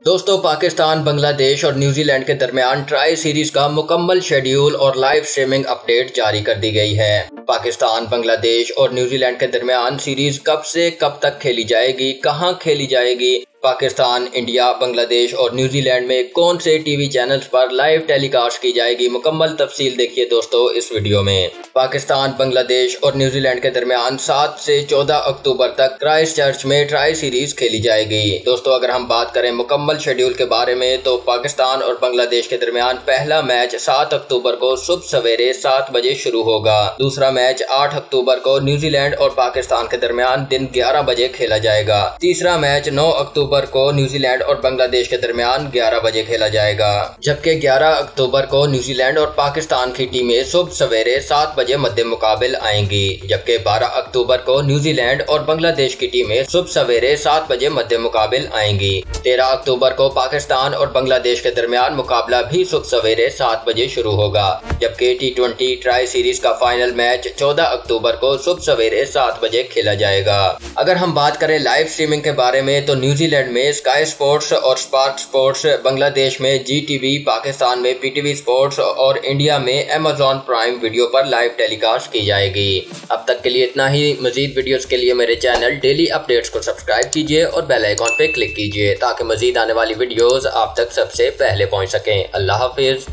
दोस्तों, पाकिस्तान, बांग्लादेश और न्यूजीलैंड के दरमियान ट्राई सीरीज का मुकम्मल शेड्यूल और लाइव स्ट्रीमिंग अपडेट जारी कर दी गई है। पाकिस्तान, बांग्लादेश और न्यूजीलैंड के दरमियान सीरीज कब से कब तक खेली जाएगी, कहां खेली जाएगी, पाकिस्तान, इंडिया, बांग्लादेश और न्यूजीलैंड में कौन से टीवी चैनल्स पर लाइव टेलीकास्ट की जाएगी, मुकम्मल तफसील देखिए दोस्तों इस वीडियो में। पाकिस्तान, बांग्लादेश और न्यूजीलैंड के दरमियान 7 से 14 अक्टूबर तक क्राइस्टचर्च में ट्राई सीरीज खेली जाएगी। दोस्तों, अगर हम बात करें मुकम्मल शेड्यूल के बारे में तो पाकिस्तान और बांग्लादेश के दरमियान पहला मैच 7 अक्टूबर को सुबह सवेरे 7 बजे शुरू होगा। दूसरा मैच 8 अक्टूबर को न्यूजीलैंड और पाकिस्तान के दरमियान दिन 11 बजे खेला जाएगा। तीसरा मैच 9 अक्टूबर को न्यूजीलैंड और बांग्लादेश के दरमियान 11 बजे खेला जाएगा, जबकि 11 अक्टूबर को न्यूजीलैंड और पाकिस्तान की टीमें सुबह सवेरे 7 बजे मध्य मुकाबिल आएंगी, जबकि 12 अक्टूबर को न्यूजीलैंड और बांग्लादेश की टीमें सुबह सवेरे 7 बजे मध्य मुकाबिल आएंगी। 13 अक्टूबर को पाकिस्तान और बांग्लादेश के दरमियान मुकाबला भी सुबह सवेरे 7 बजे शुरू होगा, जबकि T20 ट्राई सीरीज का फाइनल मैच 14 अक्टूबर को सुबह सवेरे 7 बजे खेला जाएगा। अगर हम बात करें लाइव स्ट्रीमिंग के बारे में तो न्यूजीलैंड में स्काई स्पोर्ट्स और स्पार्क स्पोर्ट्स, बांग्लादेश में GTV, पाकिस्तान में PTV स्पोर्ट्स और इंडिया में Amazon प्राइम वीडियो पर लाइव टेलीकास्ट की जाएगी। अब तक के लिए इतना ही। मजीद वीडियोस के लिए मेरे चैनल डेली अपडेट्स को सब्सक्राइब कीजिए और बेल आइकॉन पे क्लिक कीजिए ताकि मजीद आने वाली वीडियोस आप तक सबसे पहले पहुंच सकें। अल्लाह हाफिज।